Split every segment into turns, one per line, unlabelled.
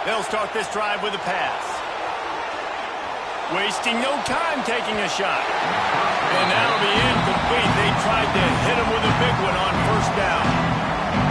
They'll start this drive with a pass. Wasting no time taking a shot. And that'll be incomplete. They tried to hit him with a big one on first down.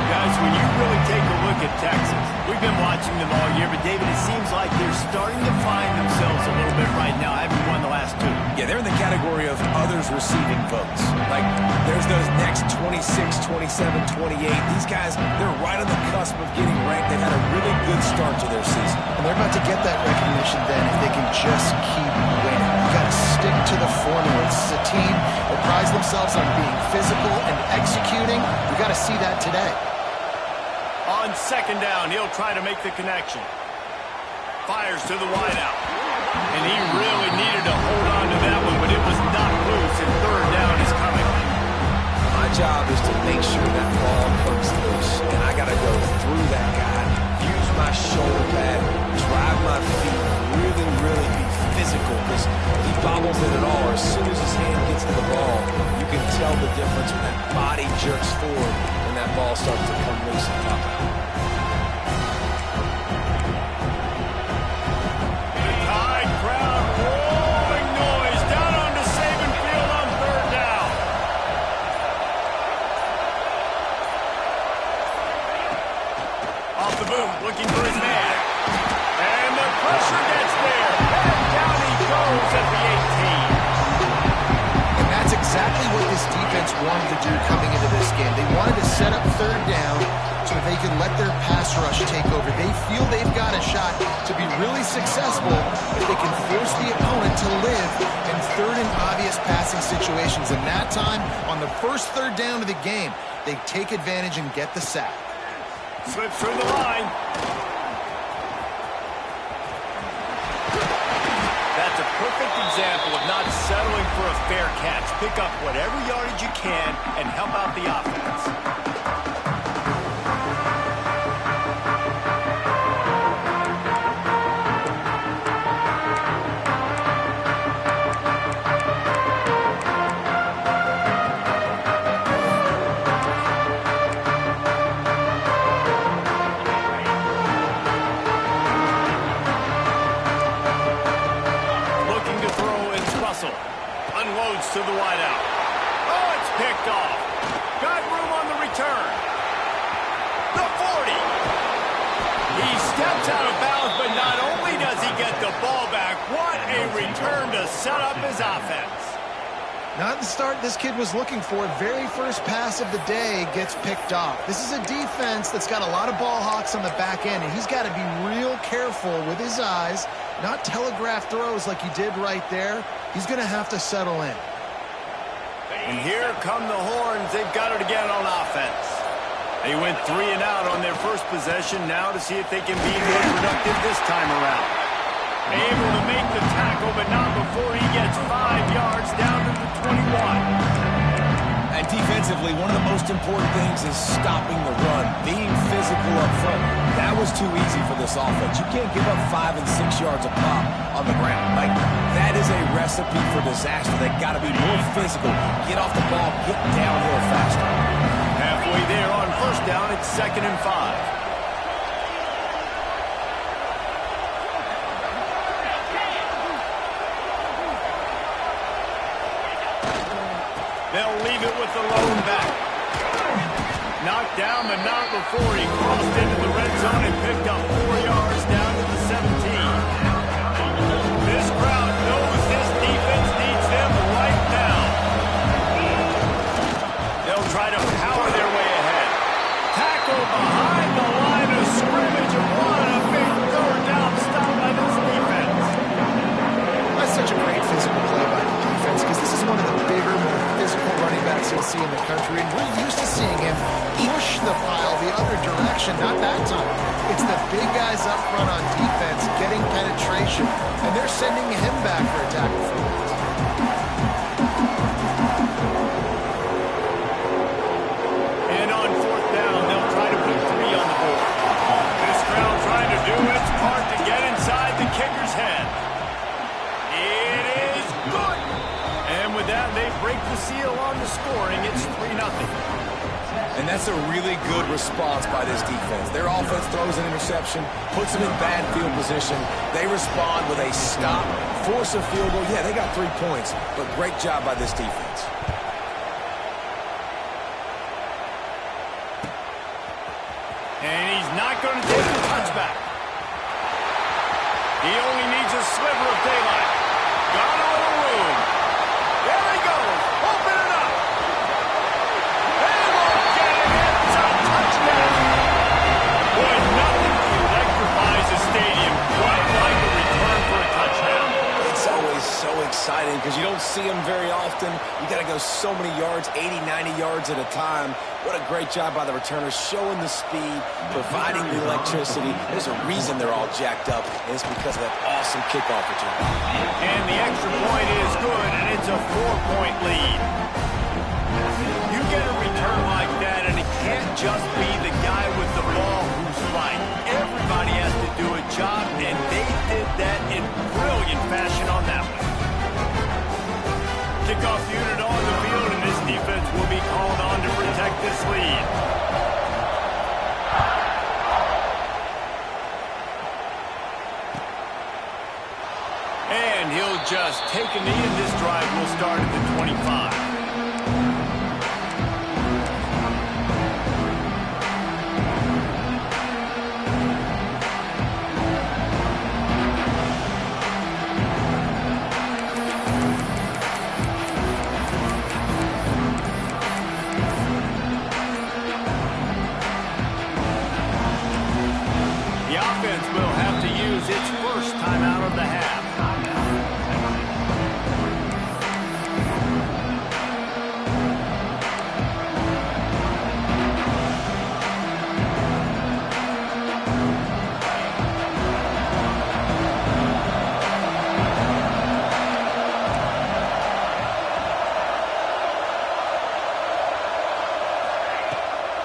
Guys, when you really take a look at Texas, we've been watching them all year, but David, it seems like they're starting to find themselves a little bit right now, having won the last two.
Yeah, they're in the category of others receiving votes. Like, there's those next 26, 27, 28. These guys, they're right on the cusp of getting ranked. They've had a really good start to their season.
And they're about to get that recognition then if they can just keep winning. You've got to stick to the formula. This is a team that prides themselves on being physical and executing. You've got to see that today.
On second down, he'll try to make the connection. Fires to the wideout. And he really needed to hold on to that one, but it was not loose, and third down is coming.
My job is to make sure that ball comes loose, and I got to go through that guy, use my shoulder pad, drive my feet, really be physical, because if he bobbles it at all, or as soon as his hand gets to the ball, you can tell the difference when that body jerks forward when that ball starts to come loose and pop out.
Looking for his man. And the pressure gets there. And down he goes at the 18.
And that's exactly what this defense wanted to do coming into this game. They wanted to set up third down so they could let their pass rush take over. They feel they've got a shot to be really successful if they can force the opponent to live in third and obvious passing situations. And that time, on the first third down of the game, they take advantage and get the sack.
Slips through the line. That's a perfect example of not settling for a fair catch. Pick up whatever yardage you can and help out the offense. Unloads to the wideout. Oh, it's picked off. Got room on the return. The 40. He steps out of bounds, but not only does he get the ball back, what a return to set up his offense.
Not the start this kid was looking for. Very first pass of the day gets picked off. This is a defense that's got a lot of ball hawks on the back end, and he's got to be real careful with his eyes, not telegraph throws like he did right there. He's going to have to settle in.
And here come the horns. They've got it again on offense. They went 3 and out on their first possession. Now to see if they can be more productive this time around. Able to make the tackle, but not before he gets 5 yards down to the 21.
And defensively, one of the most important things is stopping the run, being physical up front. That was too easy for this offense. You can't give up 5 and 6 yards a pop on the ground. Like, that is a recipe for disaster. They've got to be more physical, get off the ball, get downhill faster.
Halfway there on first down, it's 2nd and 5. They'll leave it with the lone back. Knocked down, but not before he crossed into the red zone and picked up 4 yards down to the 17. This crowd knows this defense needs them right now. They'll try to power their way ahead. Tackle behind the line of scrimmage, and what a big third down stop by this defense.
That's such a great physical play by the defense, because this is one of the bigger, more physical running backs you'll see in the country, and we're used to seeing him push the pile the other direction. Not that time. It's the big guys up front on defense getting penetration, and they're sending him back for a tackle for loss.
And on 4th down, they'll try to put 3 on the board. This crowd trying to do its part to get inside the kicker's head. It is good. And with that, they break the seal on the scoring. It's 3-0.
And That's a really good response by this defense. Their offense throws an interception, puts them in bad field position. They respond with a stop, force a field goal. Yeah, they got 3 points, but great job by this defense.
And he's not going to take the touchback. He only needs a sliver of daylight. Got a little room. There he goes. Open it up. They won't get it. It's a touchdown. Boy, nothing electrifies a stadium quite like a return for a touchdown.
It's always so exciting because you don't see them very often. You got to go so many yards, 80, 90 yards at a time. What a great job by the returners, showing the speed, providing the electricity. There's a reason they're all jacked up, and it's because of that awesome kickoff return.
And the extra point is good, and it's a 4-point lead. You get a return like that, and it can't just be the guy with the ball who's right. Everybody has to do a job, and they did that in brilliant fashion on that one. Kickoff unit on the field, and this defense will be called on to protect this lead. And he'll just take a knee, and this drive will start at the 25. Its first time out of the half.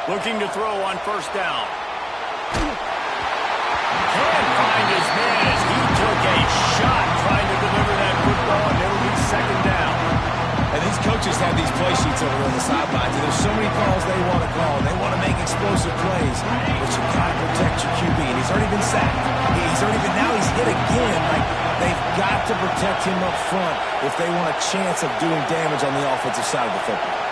Looking to throw on first down. Can't find his man as he took a shot trying to deliver that football, and it'll be second down.
And these coaches have these play sheets over on the sidelines, and there's so many calls they want to call. They want to make explosive plays, but you got to protect your QB, and he's already been sacked. Now he's hit again. Like, they've got to protect him up front if they want a chance of doing damage on the offensive side of the football.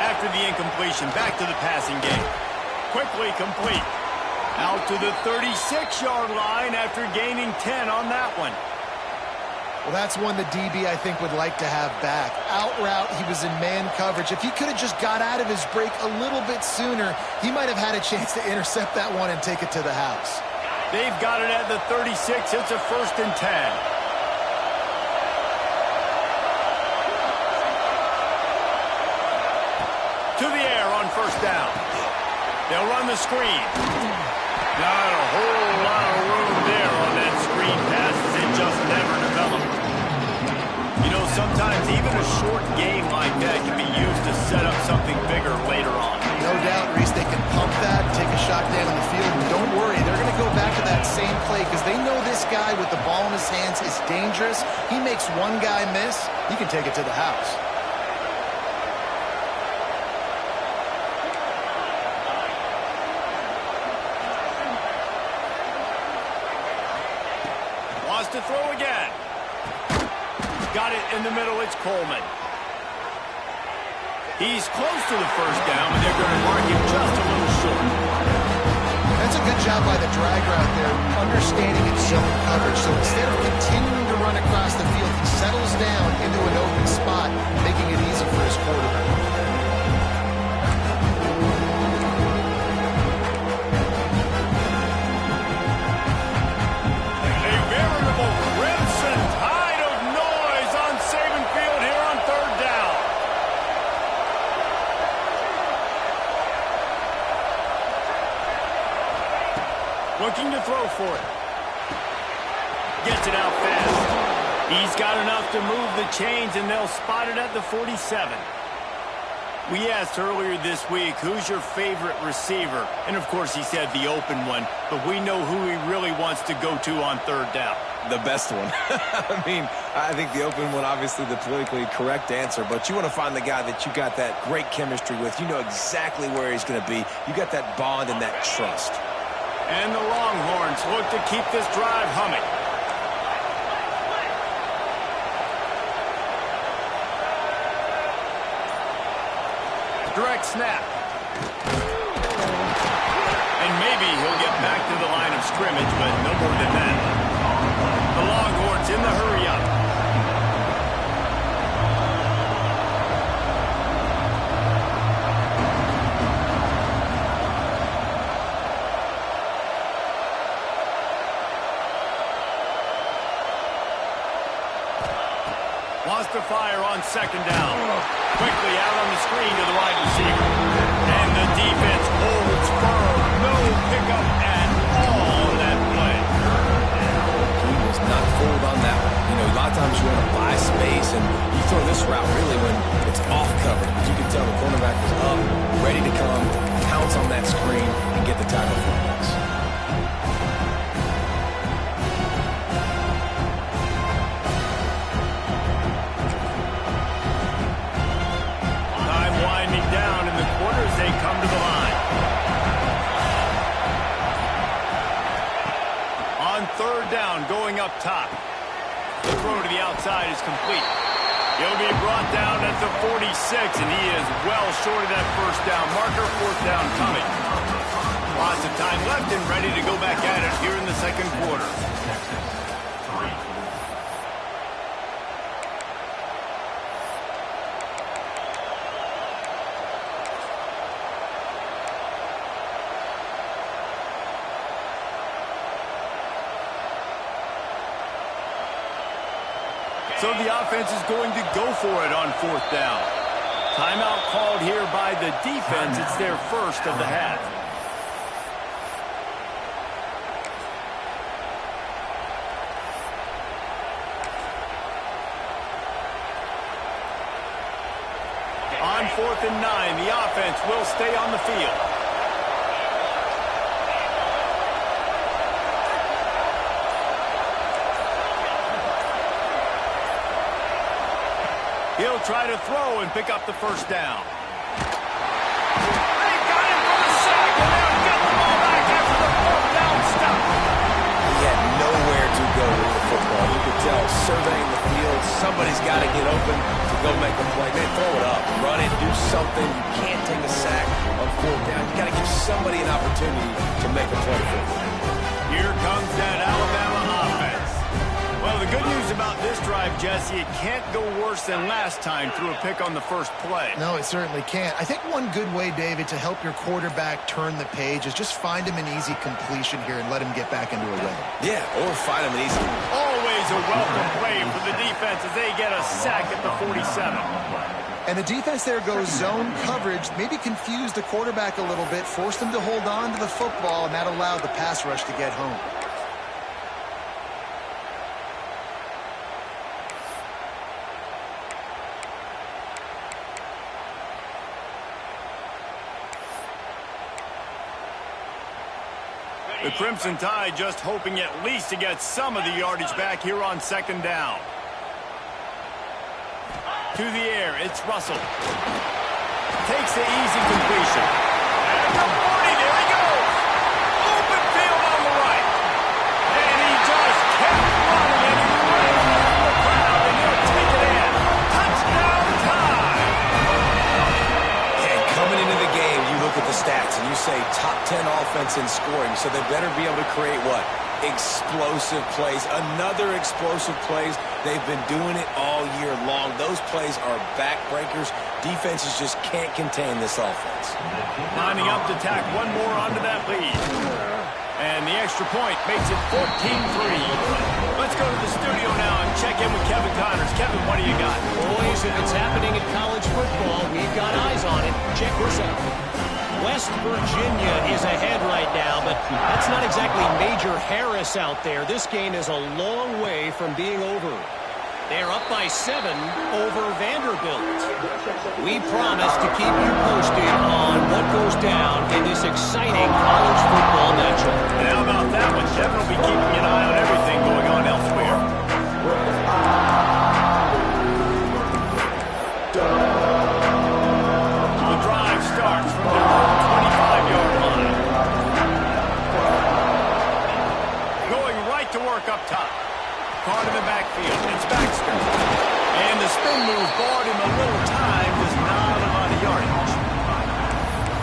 After the incompletion, back to the passing game. Quickly complete. Out to the 36-yard line after gaining 10 on that one.
Well, that's one the DB, I think, would like to have back. Out route, he was in man coverage. If he could have just got out of his break a little bit sooner, he might have had a chance to intercept that one and take it to the house.
They've got it at the 36. It's a 1st and 10. To the air on first down. They'll run the screen. Not a whole lot of room there on that screen pass. It just never developed. You know, sometimes even a short game like that can be used to set up something bigger later on.
No doubt, Reese, they can pump that, take a shot down on the field, and don't worry, they're going to go back to that same play because they know this guy with the ball in his hands is dangerous. He makes one guy miss, he can take it to the house.
To throw again. Got it in the middle. It's Coleman. He's close to the first down, but they're going to mark him just a little short.
That's a good job by the drag route there, understanding its zone coverage. So instead of continuing to run across the field, he settles down into an open spot, making it easy for his quarterback.
Looking to throw for it. Gets it out fast. He's got enough to move the chains, and they'll spot it at the 47. We asked earlier this week, who's your favorite receiver? And, of course, he said the open one, but we know who he really wants to go to on third down.
The best one. I mean, I think the open one, obviously the politically correct answer, but you want to find the guy that you got that great chemistry with. You know exactly where he's going to be. You got that bond and that trust.
And the Longhorns look to keep this drive humming. Direct snap. And maybe he'll get back to the line of scrimmage, but no more than that. The Longhorns in the hurry-up. Wants to fire on second down. Quickly out on the screen to the wide receiver. And the defense holds firm. No pickup at all on that play.
Not fooled on that one. You know, a lot of times you want to buy space, and you throw this route really when it's off cover. As you can tell, the cornerback is up, ready to come, pounce on that screen, and get the tackle for a loss.
Time winding down in the quarter as they come to the line. On third down, going up top. The throw to the outside is complete. He'll be brought down at the 46, and he is well short of that first down marker. Fourth down coming. Lots of time left and ready to go back at it here in the second quarter. So the offense is going to go for it on fourth down. Timeout called here by the defense. It's their first of the half. On 4th and 9, the offense will stay on the field. He'll try to throw and pick up the first down. They got him for the sack, and they'll get the ball back after the fourth down stop.
He had nowhere to go with the football. You could tell, surveying the field, somebody's got to get open to go make a play. Man, throw it up, run it, do something. You can't take a sack on fourth down. You got to give somebody an opportunity to make a play for them.
Here comes that Alabama offense. Well, the good news about this drive, Jesse, it can't go worse than last time through a pick on the first play.
No, it certainly can't. I think one good way, David, to help your quarterback turn the page is just find him an easy completion here and let him get back into a rhythm.
Yeah, or find him an easy.
Always a welcome play for the defense as they get a sack at the 47.
And the defense there goes zone coverage, maybe confused the quarterback a little bit, forced him to hold on to the football, and that allowed the pass rush to get home.
The Crimson Tide just hoping at least to get some of the yardage back here on second down. To the air, it's Russell. Takes the easy completion. At the 40, there he goes. Open field on the right. And he just kept running, and he ran into the crowd, and he'll take it in. Touchdown time.
And coming into the game, you look at the stats, and you say top 10 offense in scoring, so they better be able to create what? Explosive plays. Another explosive plays. They've been doing it all year long. Those plays are backbreakers. Defenses just can't contain this offense.
Lining up to tack one more onto that lead. And the extra point makes it 14-3. Let's go to the studio now and check in with Kevin Connors. Kevin, what do you got?
Boys, if it's happening in college football, we've got eyes on it. Check this out. West Virginia is ahead right now, but that's not exactly Major Harris out there. This game is a long way from being over. They're up by 7 over Vanderbilt. We promise to keep you posted on what goes down in this exciting college football matchup.
And how about that one? Kevin will be keeping an eye on everything going on elsewhere. move bought him a little time, just not a lot of yardage.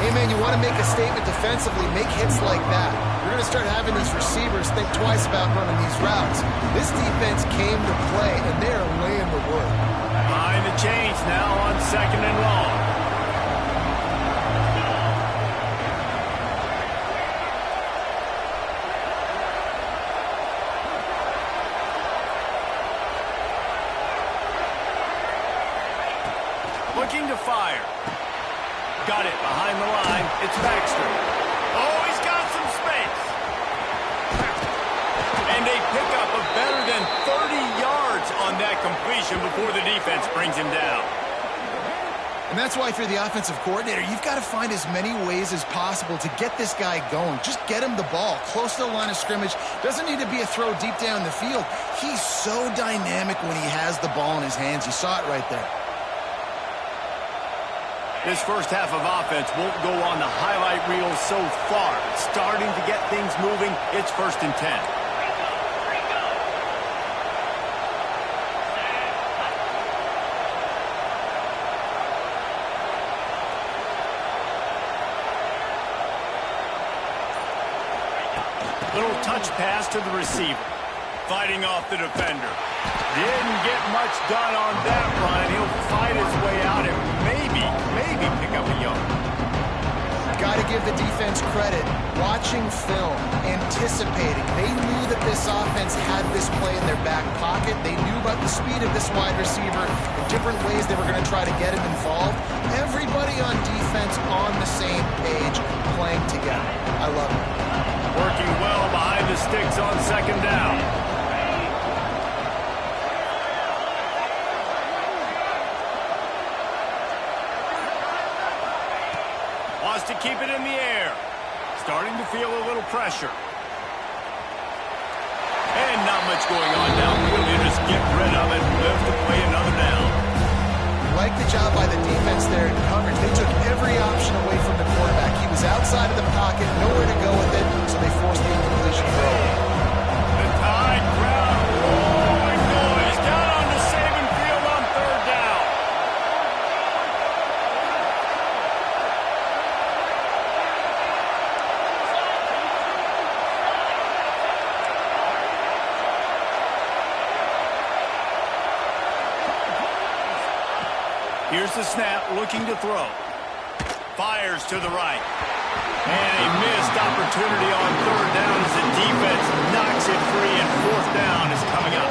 Hey, man, you want to make a statement defensively, make hits like that. You're going to start having these receivers think twice about running these routes. This defense came to play, and they're laying the wood.
Behind the chains now on 2nd and long. Looking to fire. Got it behind the line. It's Baxter. Oh, he's got some space. And a pickup of better than 30 yards on that completion before the defense brings him down.
And that's why if you're the offensive coordinator, you've got to find as many ways as possible to get this guy going. Just get him the ball close to the line of scrimmage. Doesn't need to be a throw deep down the field. He's so dynamic when he has the ball in his hands. You saw it right there.
This first half of offense won't go on the highlight reel so far. It's starting to get things moving. It's 1st and 10. Little touch pass to the receiver. Fighting off the defender. Didn't get much done on that run. He'll fight his way out and maybe pick up a yard.
Got to give the defense credit. Watching film, anticipating. They knew that this offense had this play in their back pocket. They knew about the speed of this wide receiver, the different ways they were going to try to get him involved. Everybody on defense on the same page, playing together. I love it.
Working well behind the sticks on 2nd down. Wants to keep it in the air. Starting to feel a little pressure. And not much going on downfield. You just get rid of it and live to play another down.
Like the job by the defense there in coverage. They took every option away from the quarterback. He was outside of the pocket, nowhere to go with it, so they forced the incompletion throw.
The Tide crowd rolling noise down on the Saban field on 3rd down. Here's the snap, looking to throw. Fires to the right. And a missed opportunity on 3rd down as the defense knocks it free, and 4th down is coming up.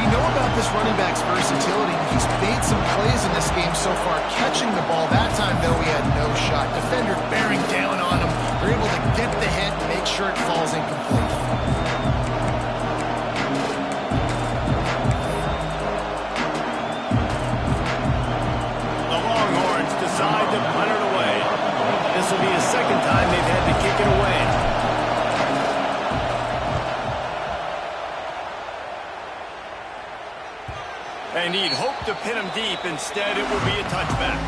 We know about this running back's versatility. He's made some plays in this game so far, catching the ball. That time, though, he had no shot. Defender bearing down on him. They're able to get the hit and make sure it falls incomplete.
Decide to punt it away. This will be a 2nd time they've had to kick it away. And he'd hoped to pin him deep. Instead, it will be a touchback.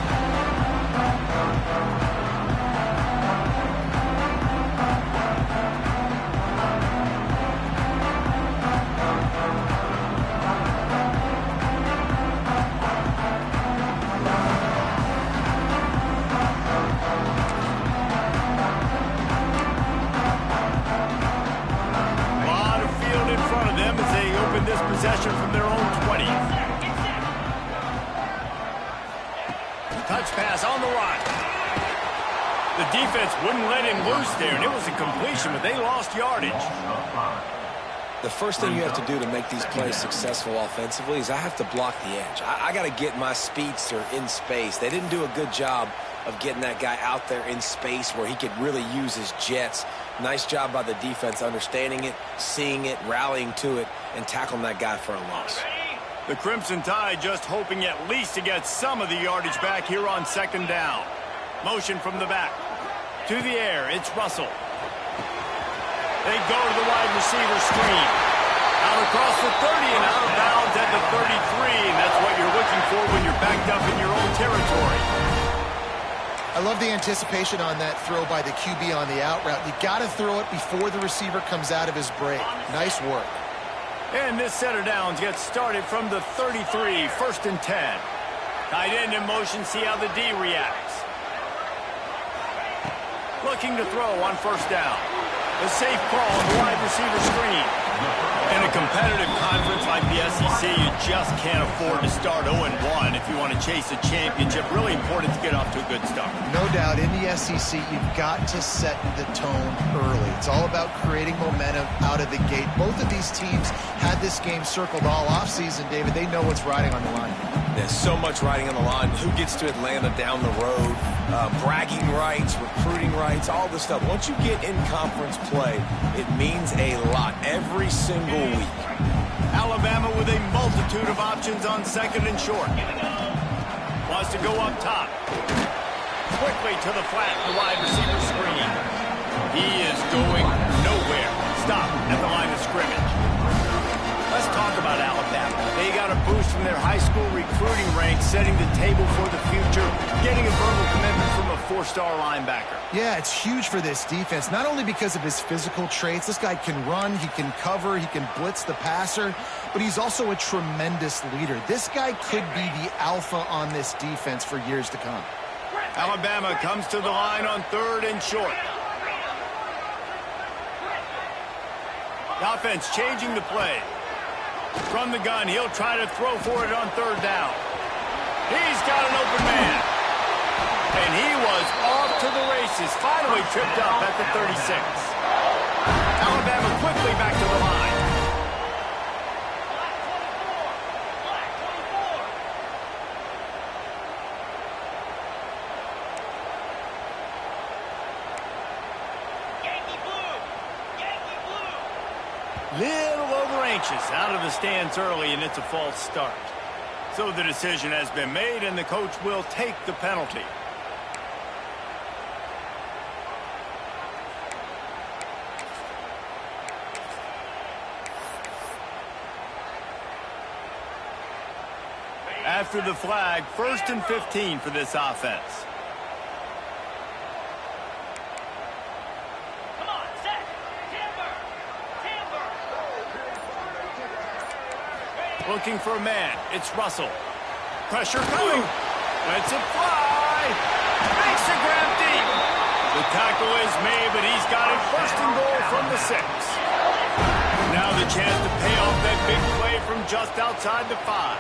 This possession from their own 20. Touch pass on the run. The defense wouldn't let him loose there, and it was a completion, but they lost yardage.
The first thing you have to do to make these plays successful offensively is I have to block the edge. I got to get my speedster in space. They didn't do a good job of getting that guy out there in space where he could really use his jets. Nice job by the defense understanding it, seeing it, rallying to it, and tackling that guy for a loss.
The Crimson Tide just hoping at least to get some of the yardage back here on 2nd down. Motion from the back. To the air, it's Russell. They go to the wide receiver screen. Out across the 30 and out of bounds at the 33, and that's what you're looking for when you're backed up in your own territory.
I love the anticipation on that throw by the QB on the out route. You got to throw it before the receiver comes out of his break. Nice work.
And this set of downs gets started from the 33, 1st and 10. Tight end in motion, see how the D reacts. Looking to throw on 1st down. A safe call on the wide receiver screen. In a competitive conference like the SEC, you just can't afford to start 0-1 if you want to chase a championship. Really important to get off to a good start.
No doubt, in the SEC, you've got to set the tone early. It's all about creating momentum out of the gate. Both of these teams had this game circled all offseason, David. They know what's riding on the line.
There's so much riding on the line. Who gets to Atlanta down the road? Bragging rights, recruiting rights, all this stuff. Once you get in conference play, it means a lot every single week.
Alabama with a multitude of options on 2nd and short. Wants to go up top. Quickly to the flat, the wide receiver screen. He is going nowhere. Stop at the line of scrimmage. Let's talk about Alabama. They got a boost from their high school recruiting ranks, setting the table for the future, getting a verbal commitment from a 4-star linebacker.
Yeah, it's huge for this defense, not only because of his physical traits. This guy can run, he can cover, he can blitz the passer, but he's also a tremendous leader. This guy could be the alpha on this defense for years to come.
Alabama comes to the line on 3rd and short. The offense changing the play. From the gun, he'll try to throw for it on 3rd down. He's got an open man. And he was off to the races, finally tripped up at the 36. Alabama quickly back to the line. Little over anxious, out of the stands early, and it's a false start. So the decision has been made, and the coach will take the penalty. After the flag, 1st and 15 for this offense. Looking for a man. It's Russell. Pressure coming. Lets it fly. Makes the grab deep. The tackle is made, but he's got it 1st and goal from the 6. Now the chance to pay off that big play from just outside the 5.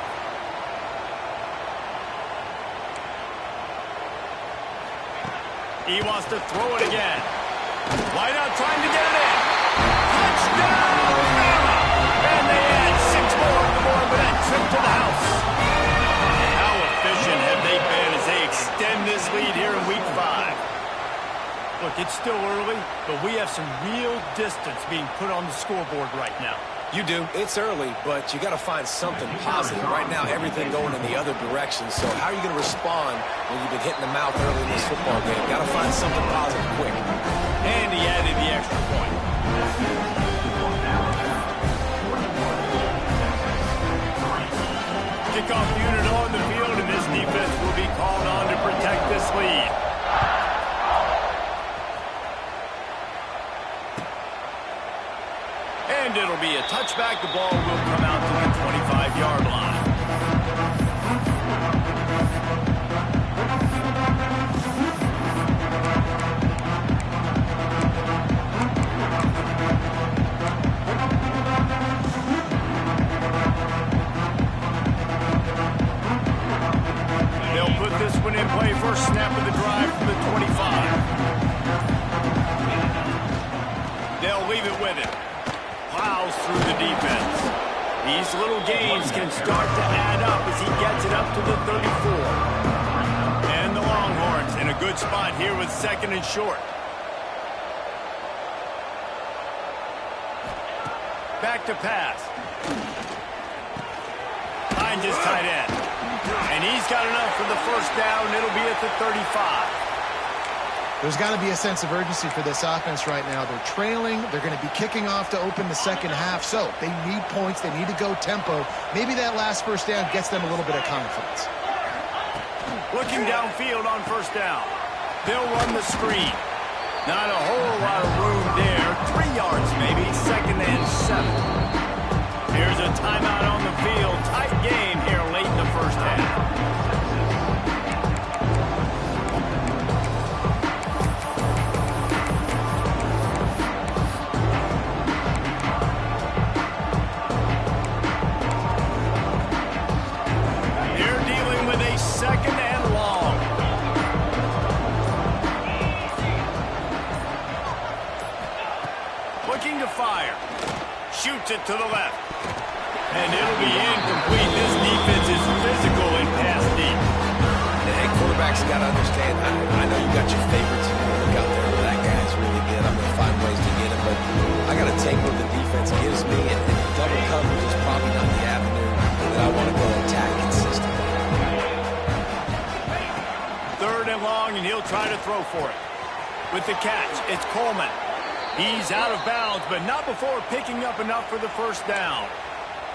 He wants to throw it again. Wide out trying to get it in. Touchdown, Alabama! And they add 6 more on the board with that trip to the house. How efficient have they been as they extend this lead here in Week 5? Look, it's still early, but we have some real distance being put on the scoreboard right now.
You do. It's early, but you got to find something positive. Right now, everything going in the other direction. So how are you going to respond when you've been hitting the mouth early in this football game? Got to find something positive quick.
And he added the extra point. Kickoff unit on the field, and this defense will be called on to protect this lead. And it'll be a touchback. The ball will come out to the 25-yard line. They'll put this one in play. First snap of the drive from the 25. They'll leave it with him. Plows through the defense. These little gains can start to add up as he gets it up to the 34. And the Longhorns in a good spot here with 2nd and short. Back to pass. Finds his tight end. And he's got enough for the 1st down. It'll be at the 35.
There's got to be a sense of urgency for this offense right now. They're trailing. They're going to be kicking off to open the 2nd half. So they need points. They need to go tempo. Maybe that last 1st down gets them a little bit of confidence.
Looking downfield on 1st down. They'll run the screen. Not a whole lot of room there. 3 yards maybe. 2nd and 7. Here's a timeout on the field. Tight game here late in the first half. Second and long. Looking to fire. Shoots it to the left. And it'll be incomplete. This defense is physical and pass deep.
Hey, quarterbacks got to understand. I know you got your favorites in the look out there, but that guy's really good. I'm going to find ways to get him, but I got to take what the defense gives me, and double coverage is probably not the avenue that I want to go attack consistently.
Third and long, and he'll try to throw for it. With the catch, it's Coleman. He's out of bounds, but not before picking up enough for the first down.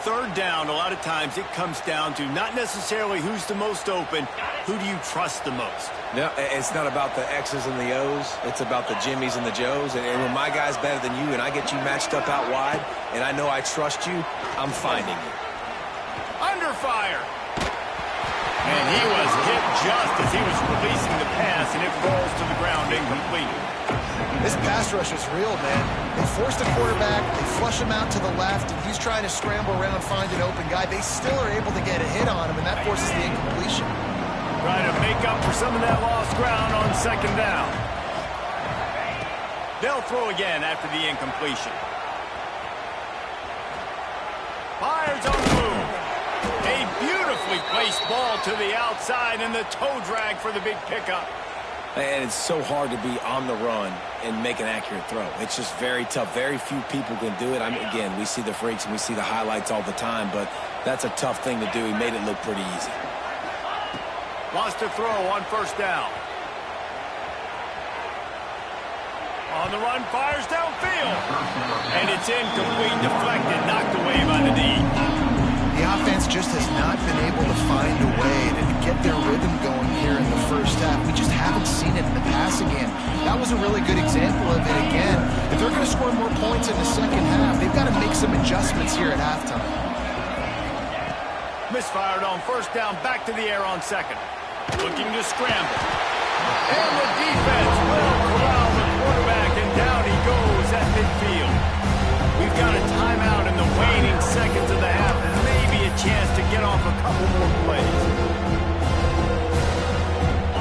Third down, a lot of times it comes down to not necessarily who's the most open, who do you trust the most?
No, it's not about the X's and the O's. It's about the Jimmies and the Joes. And when my guy's better than you and I get you matched up out wide, and I know I trust you, I'm finding you.
Under fire. And he was hit just as he was releasing the pass, and it falls to the ground incomplete.
This pass rush is real, man. They force the quarterback, they flush him out to the left, and he's trying to scramble around, find an open guy. They still are able to get a hit on him, and that forces the incompletion.
Trying to make up for some of that lost ground on second down. They'll throw again after the incompletion. Fires on the move. A beautifully placed ball to the outside, and the toe drag for the big pickup.
And it's so hard to be on the run and make an accurate throw. It's just very tough. Very few people can do it. I mean, again, we see the freaks and we see the highlights all the time, but that's a tough thing to do. He made it look pretty easy.
Wants to throw on first down. On the run, fires downfield. And it's incomplete, deflected, knocked away by the D.
The offense just has not been able to find a way to get their rhythm going here in the first half. We just haven't seen it in the passing game. That was a really good example of it again. If they're going to score more points in the second half, they've got to make some adjustments here at halftime.
Misfired on first down, back to the air on second. Looking to scramble. And the defense will corral the quarterback, and down he goes at midfield. We've got a timeout in the waning seconds of the half. Maybe a chance to get off a couple more plays.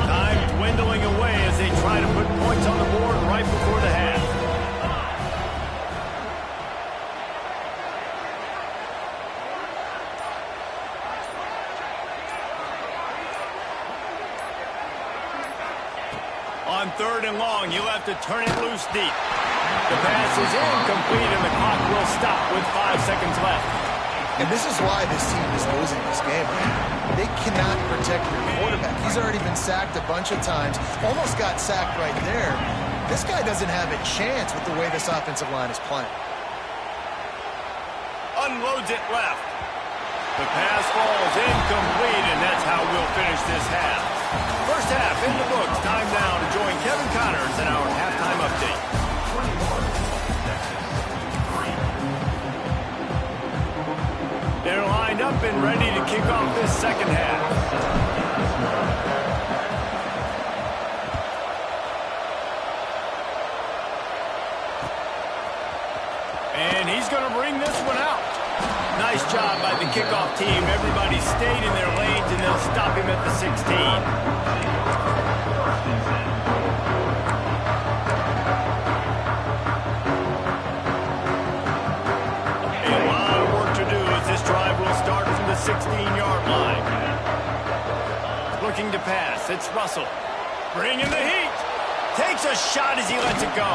Time dwindling away as they try to put points on the board right before the half. On third and long, you'll have to turn it loose deep. The pass is incomplete, and the clock will stop with 5 seconds left.
And this is why this team is losing this game, man. They cannot protect their quarterback. He's already been sacked a bunch of times. Almost got sacked right there. This guy doesn't have a chance with the way this offensive line is playing.
Unloads it left. The pass falls incomplete, and that's how we'll finish this half. First half in the books. Time now to join Kevin Connors in our halftime update. They're lined up and ready to kick off this second half. And he's going to bring this one out. Nice job by the kickoff team. Everybody stayed in their lanes, and they'll stop him at the 16. This drive will start from the 16-yard line. Looking to pass. It's Russell. Bringing the heat. Takes a shot as he lets it go.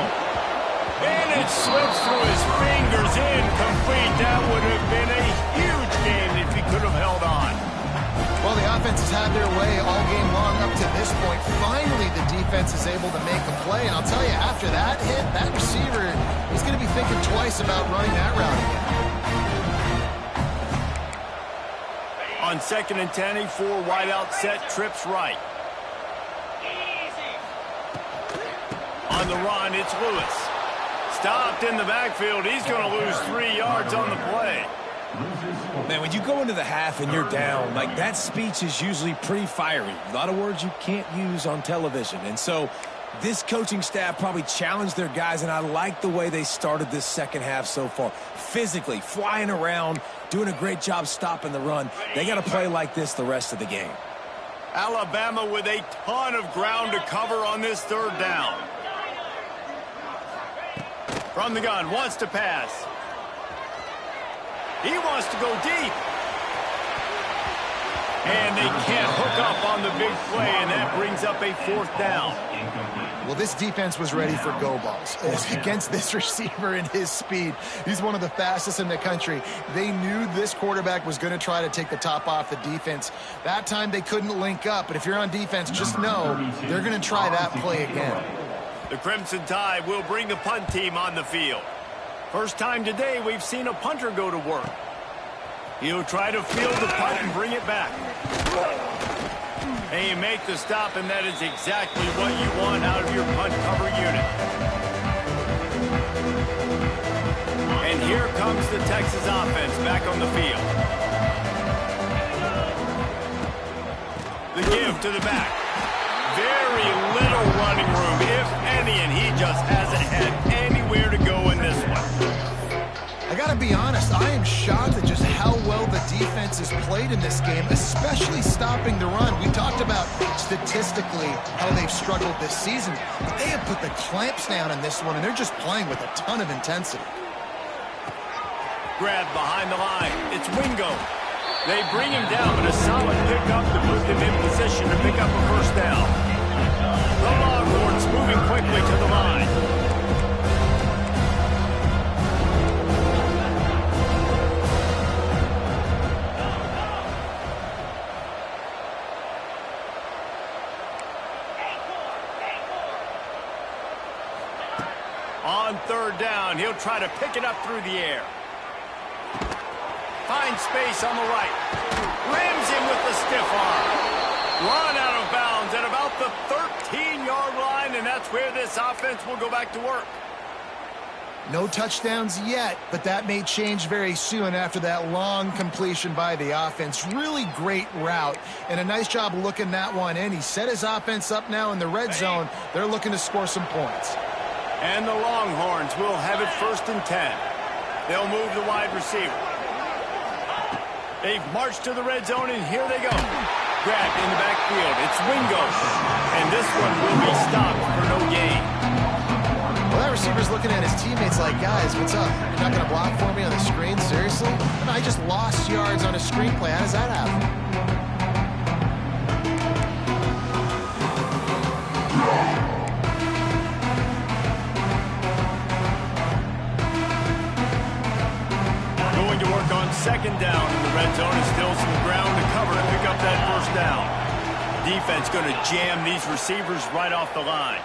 And it slips through his fingers. Incomplete. That would have been a huge gain if he could have held on.
Well, the offense has had their way all game long up to this point. Finally, the defense is able to make a play. And I'll tell you, after that hit, that receiver, he's going to be thinking twice about running that route again.
On second and 10, a 4 wide out set, trips right. On the run, it's Lewis. Stopped in the backfield. He's going to lose 3 yards on the play.
Man, when you go into the half and you're down, like, that speech is usually pretty fiery. A lot of words you can't use on television. And so this coaching staff probably challenged their guys, and I like the way they started this second half so far. Physically, flying around, doing a great job stopping the run. They got to play like this the rest of the game.
Alabama with a ton of ground to cover on this third down. From the gun, wants to pass. He wants to go deep. And they can't hook up on the big play, and that brings up a fourth down.
Well, this defense was ready for go balls against this receiver and his speed. He's one of the fastest in the country. They knew this quarterback was going to try to take the top off the defense. That time they couldn't link up, but if you're on defense, just know they're going to try that play again.
The Crimson Tide will bring the punt team on the field. First time today we've seen a punter go to work. He'll try to field the punt and bring it back. And you make the stop, and that is exactly what you want out of your punt cover unit. And here comes the Texas offense back on the field. The give to the back. Very little running room, if any, and he just hasn't had anywhere to go in this one.
I got to be honest, I am shocked at just how well the defense has played in this game, especially stopping the run. We talked about statistically how they've struggled this season, but they have put the clamps down in this one, and they're just playing with a ton of intensity.
Grab behind the line. It's Wingo. They bring him down, but a solid pickup to put them in position to pick up a first down. The Longhorns moving quickly to the line. On third down, he'll try to pick it up through the air. Finds space on the right. Rams him with the stiff arm. Run out of bounds at about the 13-yard line, and that's where this offense will go back to work.
No touchdowns yet, but that may change very soon after that long completion by the offense. Really great route, and a nice job looking that one in. He set his offense up now in the red zone. They're looking to score some points.
And the Longhorns will have it 1st and 10. They'll move the wide receiver. They've marched to the red zone, and here they go. Grabbed in the backfield. It's Wingo. And this one will be stopped for no gain.
Well, that receiver's looking at his teammates like, guys, what's up? You're not going to block for me on the screen? Seriously? I just lost yards on a screenplay. How does that happen?
Going to work on second down in the red zone, and still some ground to cover to pick up that first down. Defense going to jam these receivers right off the line.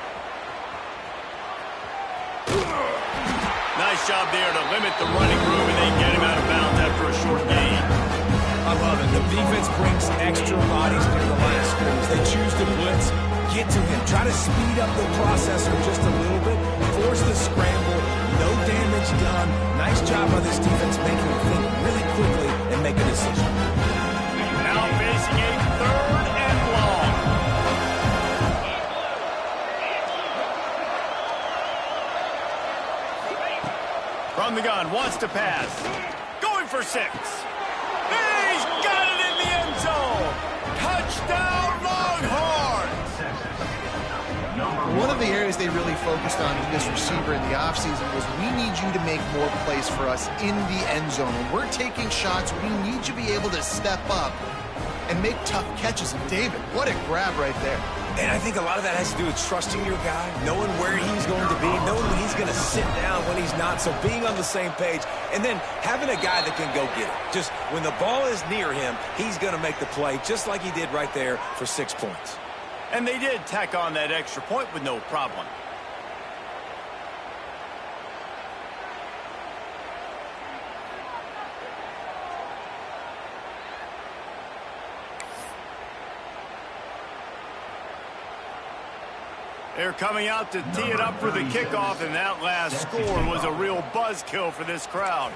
Nice job there to limit the running room, and they get him out of bounds after a short gain.
I love it. The defense brings extra bodies near the line of scrimmage. They choose to blitz, get to him, try to speed up the processor just a little bit, force the scramble, no damage done. Nice job by this defense making him think really quickly and make a decision.
Now facing a 3rd and long. From the gun, wants to pass. Going for 6. He's got it in the end zone. Touchdown, Longhorns!
One of the areas they really focused on with this receiver in the offseason was, we need you to make more plays for us in the end zone. When we're taking shots, we need you to be able to step up and make tough catches. And David, what a grab right there.
And I think a lot of that has to do with trusting your guy, knowing where he's going to be, knowing when he's going to sit down, when he's not. So being on the same page, and then having a guy that can go get it. Just when the ball is near him, he's going to make the play, just like he did right there for 6 points.
And they did tack on that extra point with no problem. They're coming out to tee it up for the kickoff, and that last score was a real buzzkill for this crowd.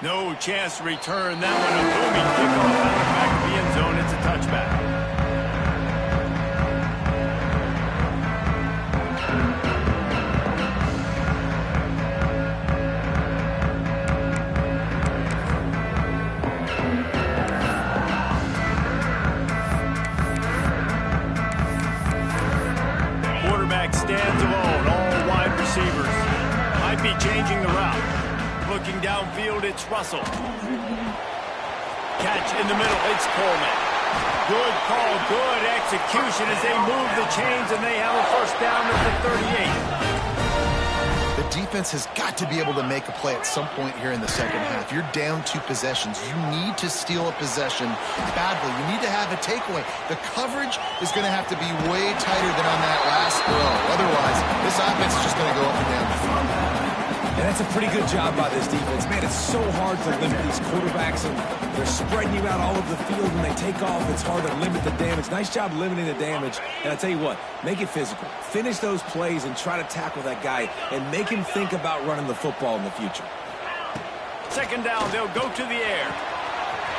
No chance to return that one. A booming kickoff out the back of the end zone. It's a touchback. Quarterback stands alone. All wide receivers. Might be changing the route. Looking downfield, it's Russell. Catch in the middle, it's Coleman. Good call, good execution as they move the chains, and they have a first down at the 38.
The defense has got to be able to make a play at some point here in the second half. You're down 2 possessions. You need to steal a possession badly. You need to have a takeaway. The coverage is going to have to be way tighter than on that last throw. Otherwise, this offense is just going to go up and down the field.
And that's a pretty good job by this defense. Man, it's so hard to limit these quarterbacks, and they're spreading you out all over the field. When they take off, it's hard to limit the damage. Nice job limiting the damage. And I tell you what, make it physical. Finish those plays and try to tackle that guy and make him think about running the football in the future.
Second down, they'll go to the air.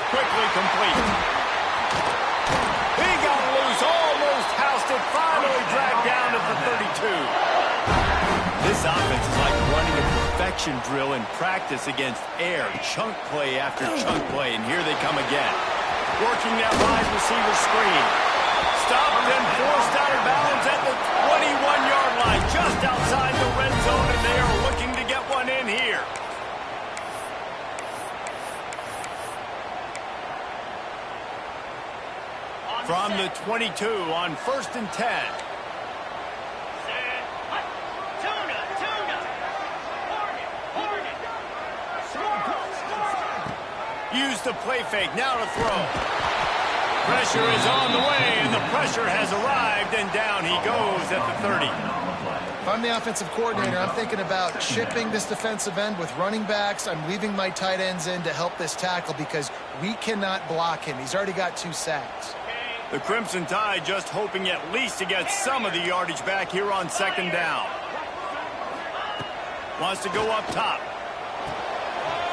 Quickly complete. He got loose, almost housed it, finally dragged down at the 32. This offense is like running a perfection drill in practice against air. Chunk play after chunk play, and here they come again. Working that wide receiver screen. Stopped and forced out of bounds at the 21-yard line, just outside the red zone, and they are looking to get one in here. From the 22 on 1st and 10. Use the play fake, now to throw. Pressure is on the way, and the pressure has arrived, and down he goes at the 30.
If I'm the offensive coordinator, I'm thinking about chipping this defensive end with running backs. I'm leaving my tight ends in to help this tackle because we cannot block him. He's already got 2 sacks.
The Crimson Tide just hoping at least to get some of the yardage back here on 2nd down. Wants to go up top.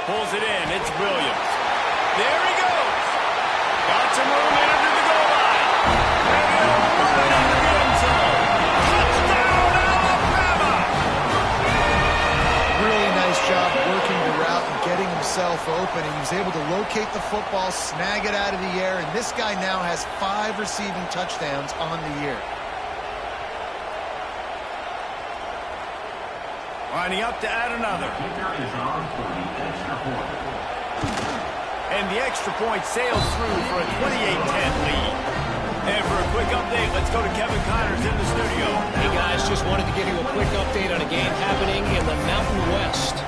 Pulls it in, it's Williams. There he goes. Got some room in under the goal line. And he'll run it into the end zone. Touchdown, Alabama!
Really nice job working the route and getting himself open. And he was able to locate the football, snag it out of the air. And this guy now has 5 receiving touchdowns on the year.
Lining up to add another. And the extra point sails through for a 28-10 lead. And for a quick update, let's go to Kevin Connors in the studio.
Hey guys, just wanted to give you a quick update on a game happening in the Mountain West.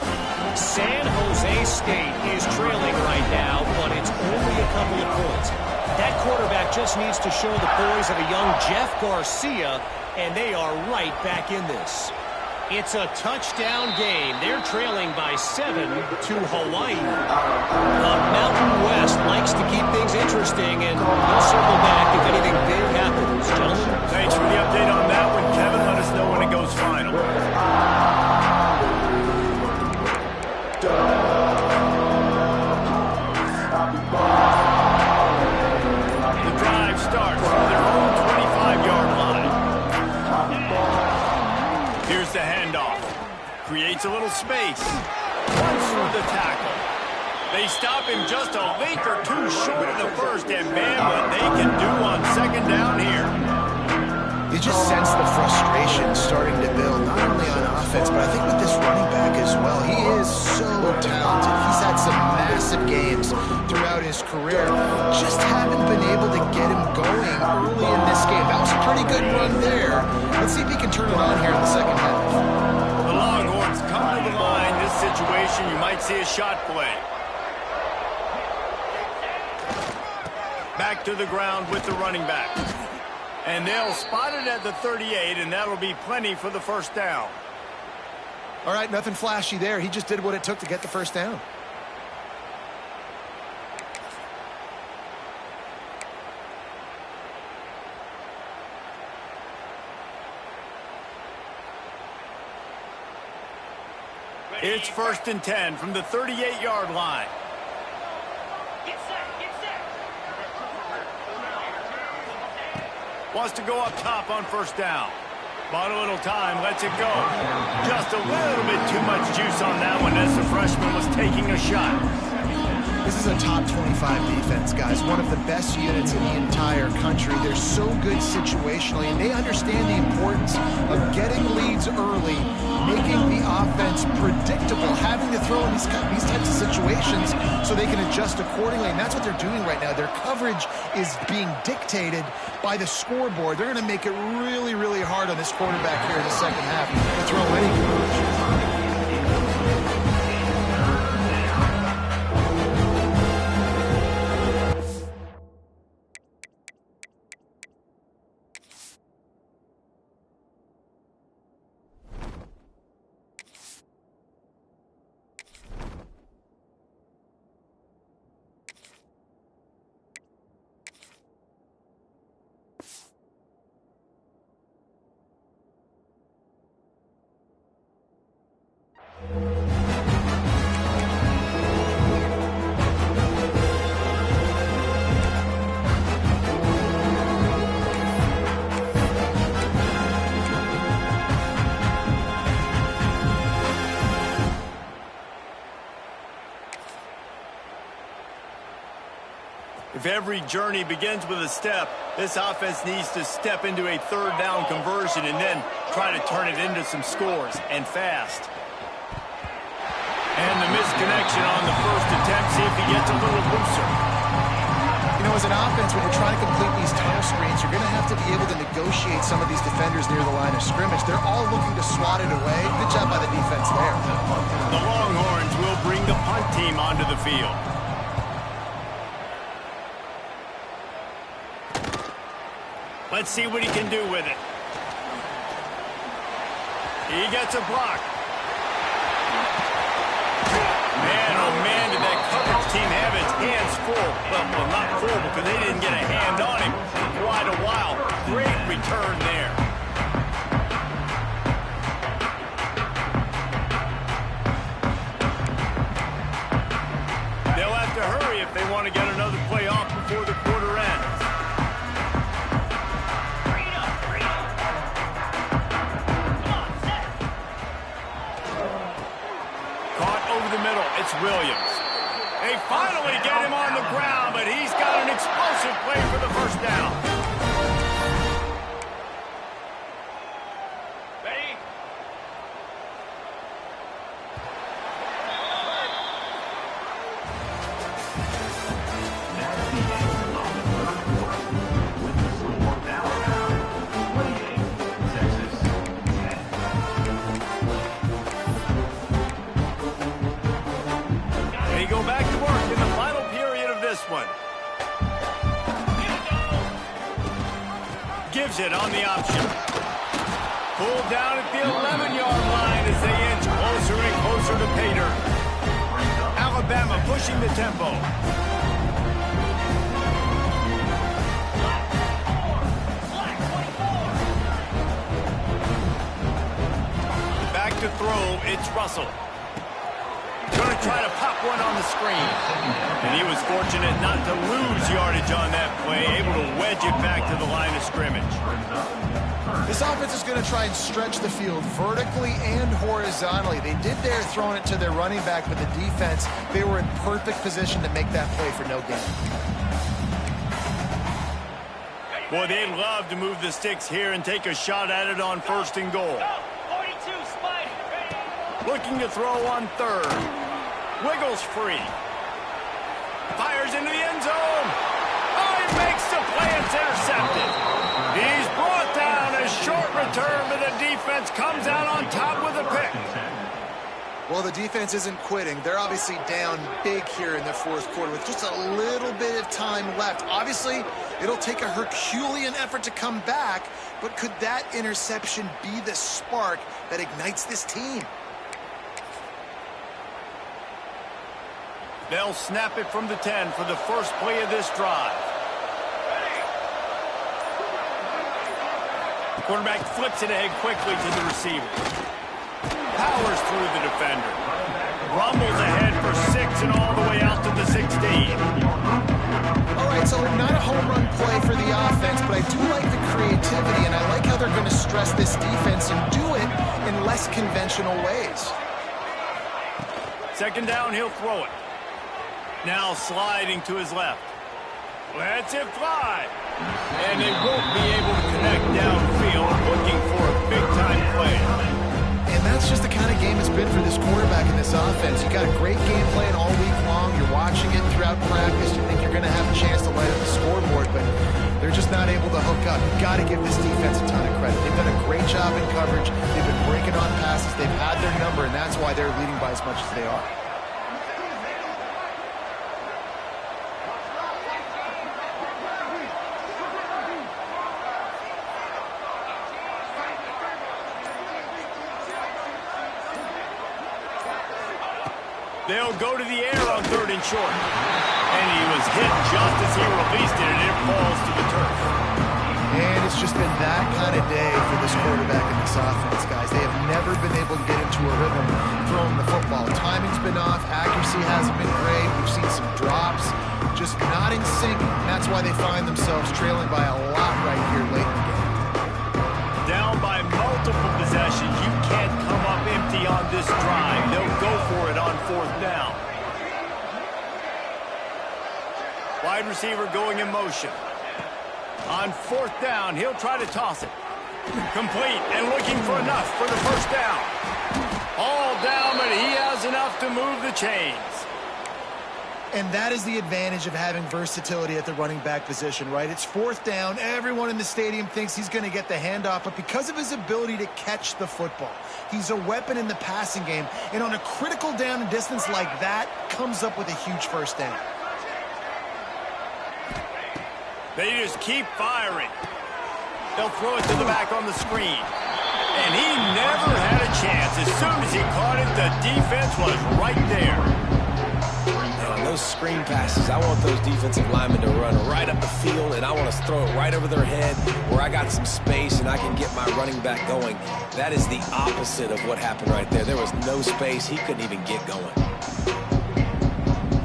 San Jose State is trailing right now, but it's only a couple of points. That quarterback just needs to show the poise of a young Jeff Garcia, and they are right back in this. It's a touchdown game. They're trailing by 7 to Hawaii. The Mountain West likes to keep things interesting, and we'll circle back if anything big happens. Gentlemen?
Thanks for the update on that one, Kevin. Let us know when it goes final. The drive starts from their own 25-yard line. Here's the handoff. Creates a little space. Runs through the tackle. They stop him just a link or 2 short of the first, and man, what they can do on 2nd down here.
You just sense the frustration starting to build, not only on offense, but I think with this running back as well. He is so talented. He's had some massive games throughout his career. Just haven't been able to get him going early in this game. That was a pretty good run there. Let's see if he can turn it on here in the second half.
The Longhorns come to the line. This situation, you might see a shot play. Back to the ground with the running back. And they'll spot it at the 38, and that'll be plenty for the first down.
All right, nothing flashy there. He just did what it took to get the first down.
It's 1st and 10 from the 38-yard line. Wants to go up top on 1st down. Bought a little time, lets it go. Just a little bit too much juice on that one as the freshman was taking a shot.
This is a top 25 defense, guys. One of the best units in the entire country. They're so good situationally, and they understand the importance of getting leads early, making the offense predictable, having to throw in these types of situations so they can adjust accordingly, and that's what they're doing right now. Their coverage is being dictated by the scoreboard. They're going to make it really, really hard on this quarterback here in the second half to throw any coverage.
If every journey begins with a step, this offense needs to step into a 3rd down conversion and then try to turn it into some scores, and fast. And the misconnection on the 1st attempt. See if he gets a little looser.
You know, as an offense, when you're trying to complete these tunnel screens, you're going to have to be able to negotiate some of these defenders near the line of scrimmage. They're all looking to swat it away. Good job by the defense there.
The Longhorns will bring the punt team onto the field. Let's see what he can do with it. He gets a block. Man, oh man, did that coverage team have its hands full. Well, not full because they didn't get a hand on him for quite a while. Great return there. They'll have to hurry if they want to get another play off before the quarter ends. It's Williams. They finally get him on the ground, but he's got an explosive play for the 1st down. Ready? Go back to work in the final period of this one. Gives it on the option. Pulled down at the 11-yard line as they inch closer and closer to pay dirt. Alabama pushing the tempo. Back to throw, it's Russell. Going to try to pop one on the screen. And he was fortunate not to lose yardage on that play, able to wedge it back to the line of scrimmage.
This offense is going to try and stretch the field vertically and horizontally. They did there throwing it to their running back, but the defense, they were in perfect position to make that play for no gain.
Boy, they'd love to move the sticks here and take a shot at it on 1st and goal. Looking to throw on 3rd. Wiggles free. Fires into the end zone. Oh, he makes the play. It's intercepted. He's brought down. A short return, but the defense comes out on top with a pick.
Well, the defense isn't quitting. They're obviously down big here in the 4th quarter with just a little bit of time left. Obviously, it'll take a Herculean effort to come back, but could that interception be the spark that ignites this team?
They'll snap it from the 10 for the first play of this drive. The quarterback flips it ahead quickly to the receiver. powers through the defender. Rumbles ahead for 6 and all the way out to the 16.
All right, so not a home run play for the offense, but I do like the creativity, and I like how they're going to stress this defense and do it in less conventional ways.
Second down, he'll throw it. Now sliding to his left. Lets it fly. And they won't be able to connect downfield, looking for a big-time play.
And that's just the kind of game it's been for this quarterback in this offense. You got a great game plan all week long. You're watching it throughout practice. You think you're going to have a chance to light up the scoreboard, but they're just not able to hook up. You've got to give this defense a ton of credit. They've done a great job in coverage. They've been breaking on passes. They've had their number, and that's why they're leading by as much as they are.
They'll go to the air on 3rd and short. And he was hit just as he released it, and it falls to the turf.
And it's just been that kind of day for this quarterback and this offense, guys. They have never been able to get into a rhythm throwing the football. Timing's been off. Accuracy hasn't been great. We've seen some drops. Just not in sync. And that's why they find themselves trailing by a lot right here late in the game.
Down by multiple possessions. You can't come up empty on this drive. They'll go for it on 4th down. Wide receiver going in motion. On 4th down, he'll try to toss it. Complete and looking for enough for the 1st down. All down, but he has enough to move the chains.
And that is the advantage of having versatility at the running back position, right? It's 4th down. Everyone in the stadium thinks he's going to get the handoff, but because of his ability to catch the football, he's a weapon in the passing game. And on a critical down and distance like that, comes up with a huge 1st down.
They just keep firing. They'll throw it to the back on the screen. And he never had a chance. As soon as he caught it, the defense was right there.
Those screen passes, I want those defensive linemen to run right up the field, and I want to throw it right over their head where I got some space and I can get my running back going. That is the opposite of what happened right there. There was no space. He couldn't even get going.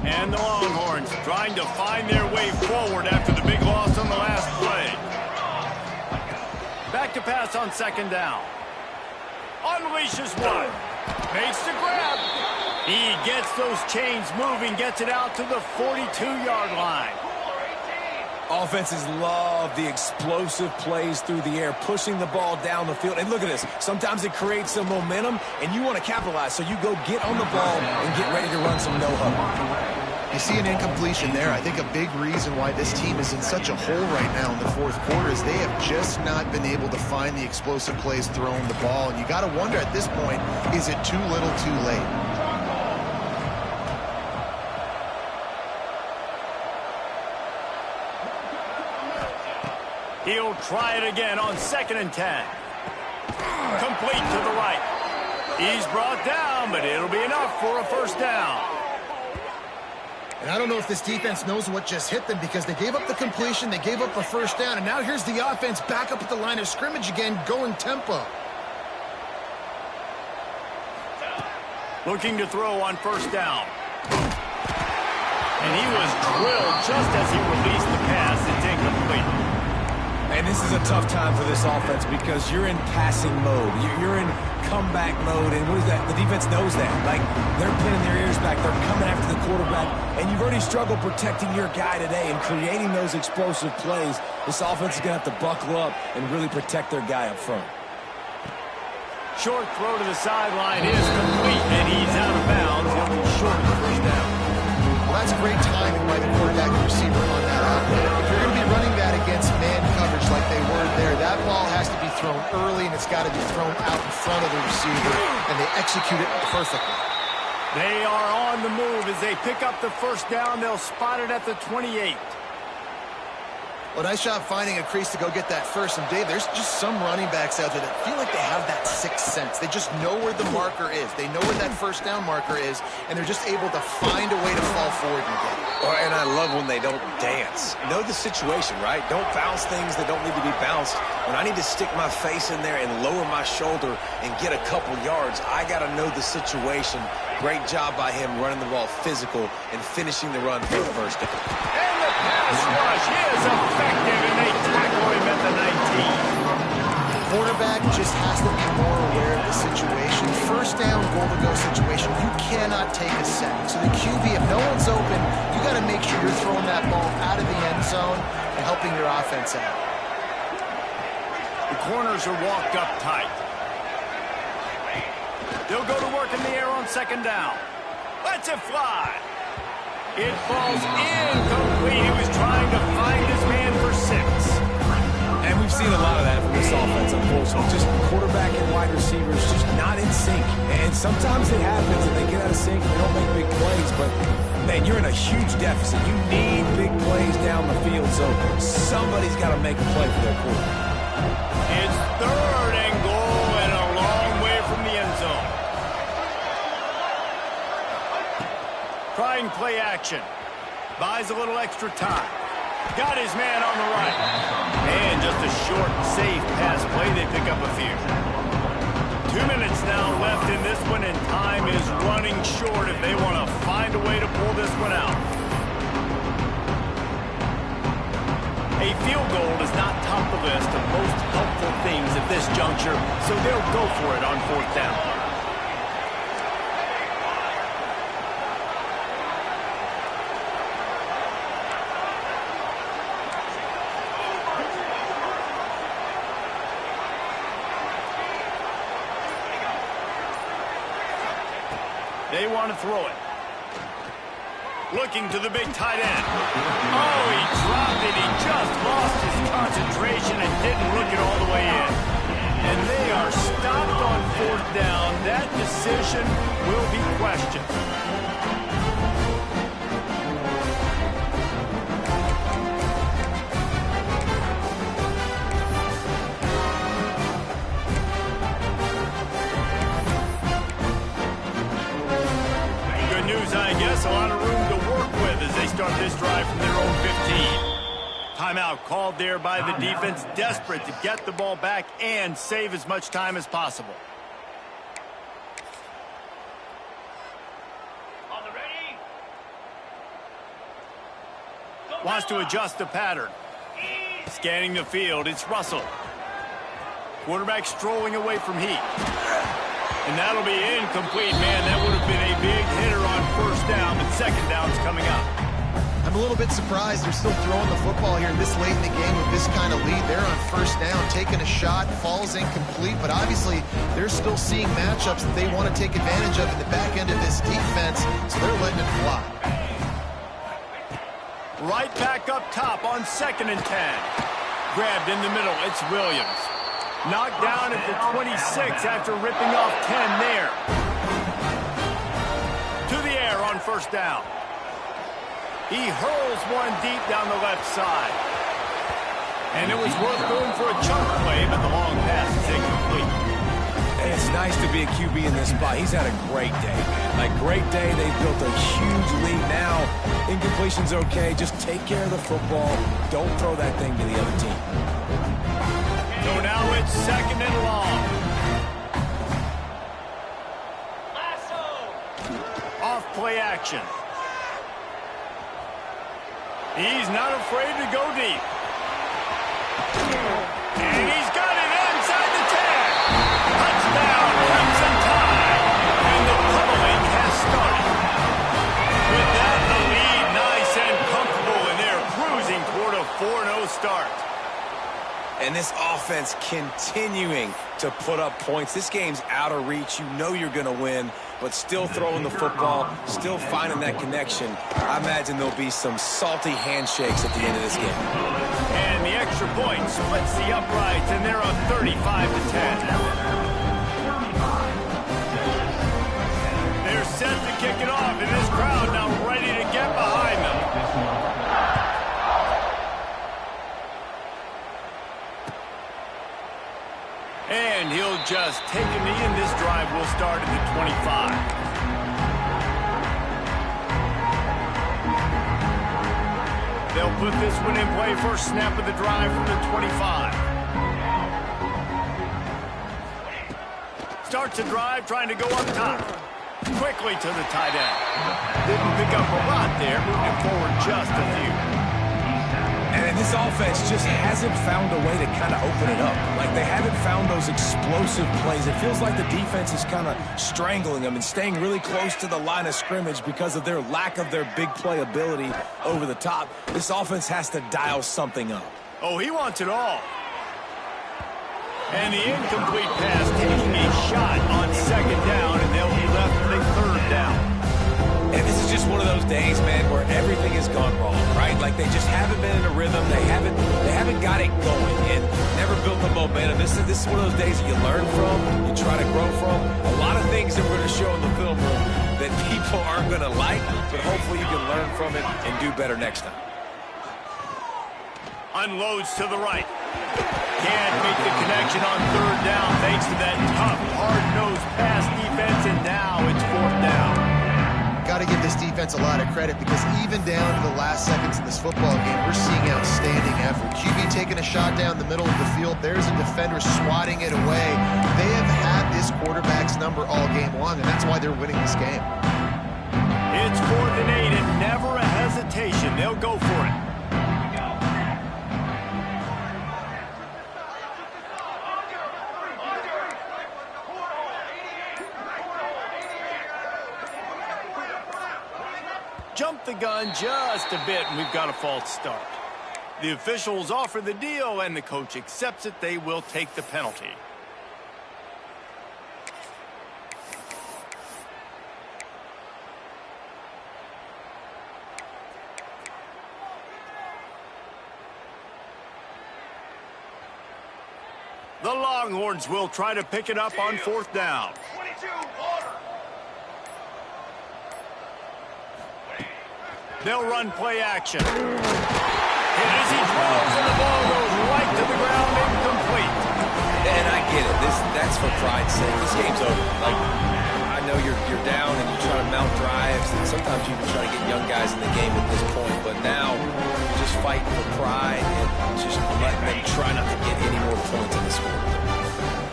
And the Longhorns trying to find their way forward after the big loss on the last play. Back to pass on 2nd down. Unleashes one. Makes the grab. He gets those chains moving, gets it out to the 42-yard line.
Offenses love the explosive plays through the air, pushing the ball down the field. And look at this. Sometimes it creates some momentum, and you want to capitalize. So you go get on the ball and get ready to run some no-huddle.
You see an incompletion there. I think a big reason why this team is in such a hole right now in the 4th quarter is they have just not been able to find the explosive plays throwing the ball. And you got to wonder at this point, is it too little too late?
He'll try it again on 2nd and 10. Complete to the right. He's brought down, but it'll be enough for a 1st down.
And I don't know if this defense knows what just hit them because they gave up the completion, they gave up a 1st down, and now here's the offense back up at the line of scrimmage again, going tempo.
Looking to throw on 1st down. And he was drilled just as he released the pass. It's incomplete.
And this is a tough time for this offense because you're in passing mode. You're in comeback mode, and what is that? The defense knows that. Like, they're pinning their ears back. They're coming after the quarterback, and you've already struggled protecting your guy today and creating those explosive plays. This offense is going to have to buckle up and really protect their guy up front.
Short throw to the sideline is complete, and he's out of bounds. He'll be short of the 1st down.
Well, that's great timing by the quarterback and receiver on that outlet. If you're going to be running that against man coverage like they were there, that ball has to be thrown early, and it's got to be thrown out in front of the receiver, and they execute it perfectly.
They are on the move as they pick up the 1st down. They'll spot it at the 28.
Well, nice job finding a crease to go get that first. And, Dave, there's just some running backs out there that feel like they have that sixth sense. They just know where the marker is. They know where that first down marker is, and they're just able to find a way to fall forward and get it.
And I love when they don't dance. Know the situation, right? Don't bounce things that don't need to be bounced. When I need to stick my face in there and lower my shoulder and get a couple yards, I got to know the situation. Great job by him running the ball physical and finishing the run for the first down.
And the pass rush, he is effective, and they tackle him at the 19.
The quarterback just has to be more aware of the situation. First down, goal-to-go situation, you cannot take a sack. So the QB, if no one's open, you got to make sure you're throwing that ball out of the end zone and helping your offense out.
The corners are walked up tight. They'll go to work in the air on second down. Lets it fly. It falls incomplete. He was trying to find his man for 6.
And we've seen a lot of that from this offense, unfortunately. Just quarterback and wide receivers just not in sync. And sometimes it happens and they get out of sync and they don't make big plays. But, man, you're in a huge deficit. You need big plays down the field, so somebody's got to make a play for their quarterback.
It's third and goal and a long way from the end zone. Trying play action. Buys a little extra time. Got his man on the right. And just a short, safe pass play. They pick up a few. 2 minutes now left in this one, and time is running short if they want to find a way to pull this one out. A field goal does not top the list of most helpful things at this juncture, so they'll go for it on fourth down. They want to throw it. Looking to the big tight end. Oh, he dropped it. He just lost his concentration and didn't look it all the way in. And they are stopped on fourth down. That decision will be questioned. I guess a lot of room to work with as they start this drive from their own 15. Timeout called there by the defense, desperate to get the ball back and save as much time as possible. Wants to adjust the pattern. Scanning the field, it's Russell. Quarterback strolling away from heat. And that'll be incomplete, man. That would have been a big hitter on first down, but second down's coming up.
I'm a little bit surprised they're still throwing the football here this late in the game with this kind of lead. They're on first down, taking a shot, falls incomplete, but obviously they're still seeing matchups that they want to take advantage of in the back end of this defense, so they're letting it fly.
Right back up top on 2nd and 10. Grabbed in the middle, it's Williams. Knocked down at the 26 after ripping off 10 there. To the air on first down. He hurls one deep down the left side. And it was worth going for a chunk play, but the long pass is incomplete.
And it's nice to be a QB in this spot. He's had a great day, man. Like, great day. They've built a huge lead now. Incompletion's okay. Just take care of the football. Don't throw that thing to the other team.
So now it's 2nd and long. Off play action. He's not afraid to go deep. And he's got it inside the 10. Touchdown, Crimson Tide. And the pummeling has started. With that, the lead nice and comfortable, and they're cruising toward a 4-0 start.
And this offense continuing to put up points. This game's out of reach. You know you're going to win, but still throwing the football, still finding that connection. I imagine there'll be some salty handshakes at the end of this game.
And the extra point splits the uprights, and they're up 35-10. They're set to kick it off, and this crowd now ready to get behind them. just take a knee, and this drive will start at the 25. They'll put this one in play. First snap of the drive from the 25. Starts a drive trying to go up top. Quickly to the tight end. Didn't pick up a lot there. Moved it forward just a few.
And this offense just hasn't found a way to kind of open it up. Like, they haven't found those explosive plays. It feels like the defense is kind of strangling them and staying really close to the line of scrimmage because of their lack of their big play ability over the top. This offense has to dial something up.
Oh, he wants it all. And the incomplete pass taking a shot on second down, and they'll be left with a third down.
And this is just one of those days, man, where everything has gone wrong, right? Like, they just haven't been in a rhythm. They haven't got it going and never built the momentum. This is one of those days that you learn from, you try to grow from. A lot of things that we're going to show in the film room that people aren't going to like, but hopefully you can learn from it and do better next time.
Unloads to the right. Can't make the connection on third down thanks to that tough, hard-nosed pass defense, and now it's fourth down.
Got to give this defense a lot of credit because even down to the last seconds in this football game, we're seeing outstanding effort. QB taking a shot down the middle of the field. There's a defender swatting it away. They have had this quarterback's number all game long, and that's why they're winning this game.
It's 4th and 8, and never a hesitation. They'll go for it. Jump the gun just a bit, and we've got a false start. The officials offer the deal, and the coach accepts it. They will take the penalty. The Longhorns will try to pick it up on fourth down.
22, order.
They'll run play action. And as he throws, and the ball goes right to the ground, incomplete.
And I get it. That's for pride's sake. This game's over. Like, I know you're down and you try to mount drives, and sometimes you even try to get young guys in the game at this point. But now, just fighting for pride and just letting them try not to get any more points in the score.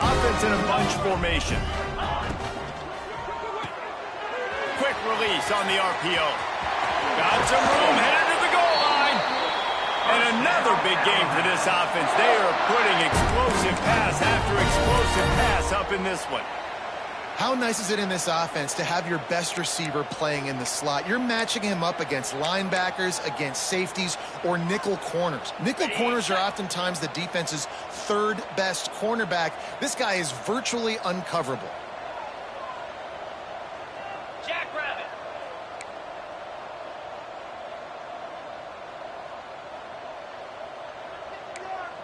Offense in a bunch formation. Quick release on the RPO. Got some room, headed to the goal line. And another big game for this offense. They are putting explosive pass after explosive pass up in this one.
How nice is it in this offense to have your best receiver playing in the slot? You're matching him up against linebackers, against safeties, or nickel corners. Nickel corners are oftentimes the defense's third best cornerback. This guy is virtually uncoverable.
Jackrabbit.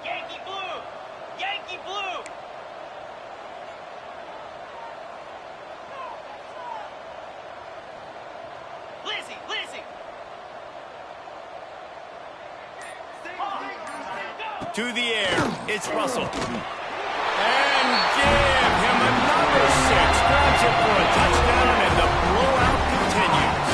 Yankee blue. Yankee blue. Lizzie, Lizzie.
To the air, it's Russell. And give him another 6. Grabs it for a touchdown, and the blowout continues.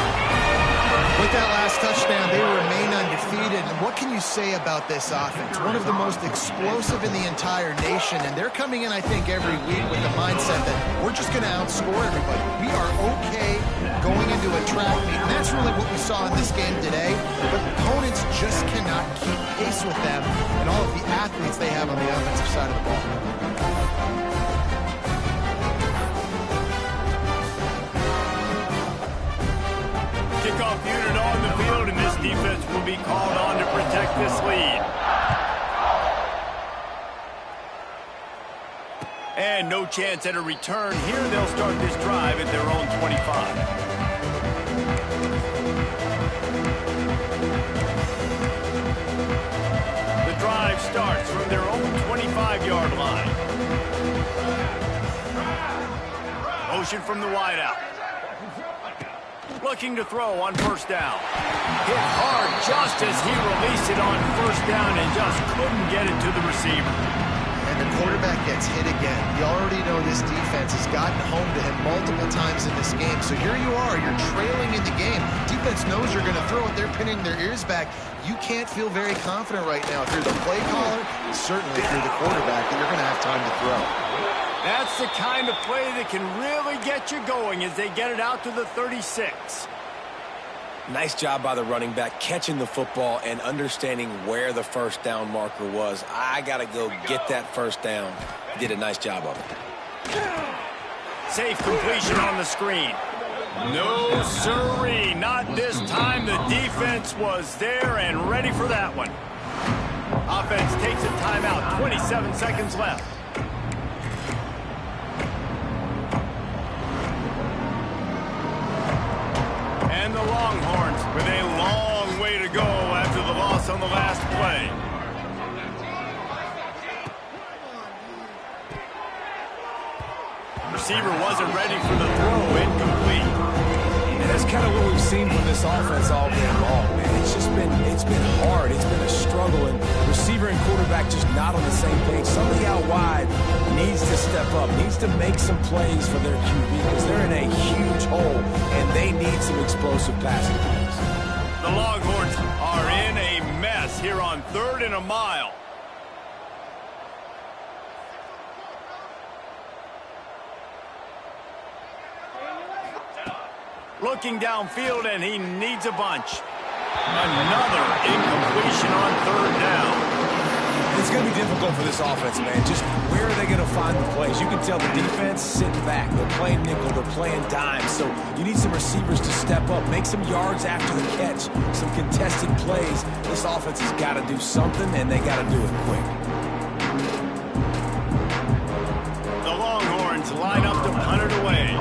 With that last touchdown, they remain undefeated. And what can you say about this offense? One of the most explosive in the entire nation. And they're coming in, I think, every week with the mindset that we're just going to outscore everybody. We are okay going into a track meet. And that's really what we saw in this game today. But opponents just cannot keep pace with them and all of the athletes they have on the offensive side of the ball.
Kickoff unit on the field, and this defense will be called on to protect this lead. And no chance at a return here. They'll start this drive at their own 25. The drive starts from their own 25-yard line. Motion from the wideout. Looking to throw on first down. Hit hard just as he released it on first down and just couldn't get it to the receiver.
And and the quarterback gets hit again. You already know this defense has gotten home to him multiple times in this game. So here you are, you're trailing in the game. Defense knows you're going to throw it. They're pinning their ears back. You can't feel very confident right now if you're the play caller, and certainly if you're the quarterback, that you're going to have time to throw.
That's the kind of play that can really get you going as they get it out to the 36.
Nice job by the running back, catching the football and understanding where the first down marker was. I got to go get that first down. He did a nice job of it.
Safe completion on the screen. No, sirree, not this time. The defense was there and ready for that one. Offense takes a timeout, 27 seconds left. And the Longhorns with a long way to go after the loss on the last play. Receiver wasn't ready for the throw, incomplete.
And that's kind of what we've seen from this offense all game long, man. It's been hard. It's been a struggle, and receiver and quarterback just not on the same page. Somebody out wide needs to step up, needs to make some plays for their QB because they're in a huge hole, and they need some explosive passing plays.
The Longhorns are in a mess here on 3rd and a mile. Looking downfield, and he needs a bunch. Another incompletion on 3rd down.
It's going to be difficult for this offense, man. Just where are they going to find the plays? You can tell the defense sitting back. They're playing nickel. They're playing dime. So you need some receivers to step up, make some yards after the catch, some contested plays. This offense has got to do something, and they got to do it quick.
The Longhorns line up to punt it away.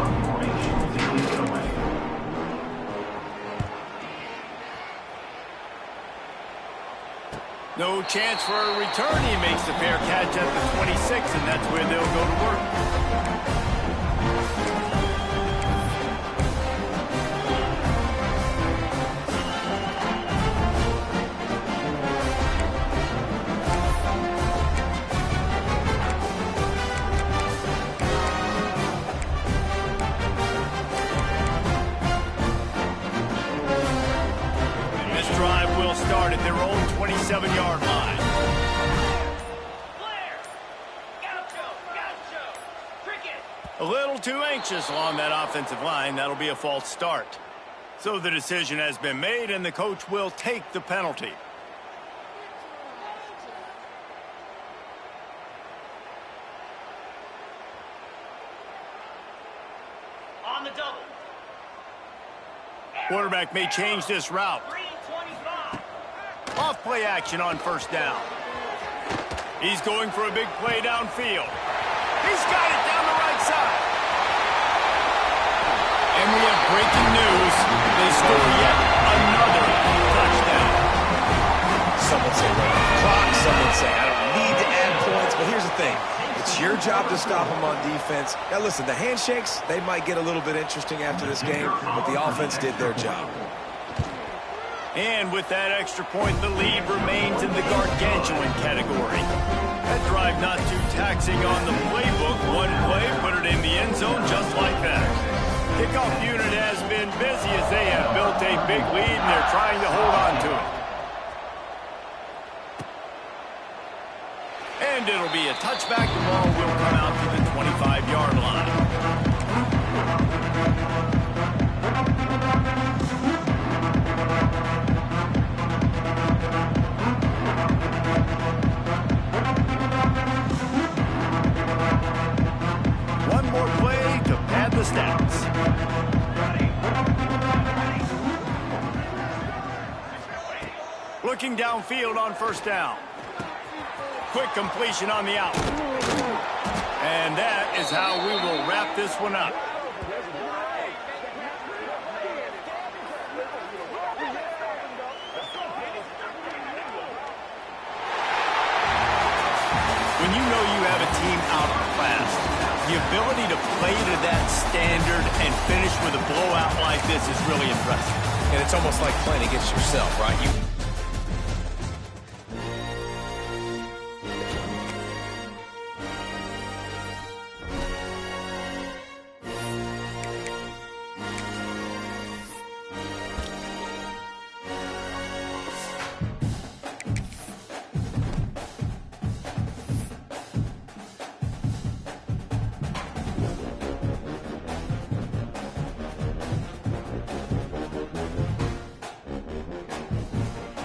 No chance for a return. He makes the fair catch at the 26, and that's where they'll go to work. Start at their own 27-yard line.
Blair! Gaucho! Cricket!
A little too anxious along that offensive line. That'll be a false start. So the decision has been made, and the coach will take the penalty.
On the double.
Quarterback may change this route. Off play action on 1st down. He's going for a big play downfield. He's got it down the right side. And we have breaking news. They score yet another touchdown.
Some would say run the clock. Some would say I don't need to add points. But here's the thing. It's your job to stop them on defense. Now listen, the handshakes, they might get a little bit interesting after this game, but the offense did their job.
And with that extra point, the lead remains in the gargantuan category. That drive not too taxing on the playbook. One play, put it in the end zone just like that. Kickoff unit has been busy as they have built a big lead, and they're trying to hold on to it. And it'll be a touchback. The ball will come out to the 25-yard line. One more play to pad the stats. Looking downfield on 1st down. Quick completion on the out. And that is how we will wrap this one up. When you know you have a team outclassed, the ability to play to that standard and finish with a blowout like this is really impressive.
And it's almost like playing against yourself, right?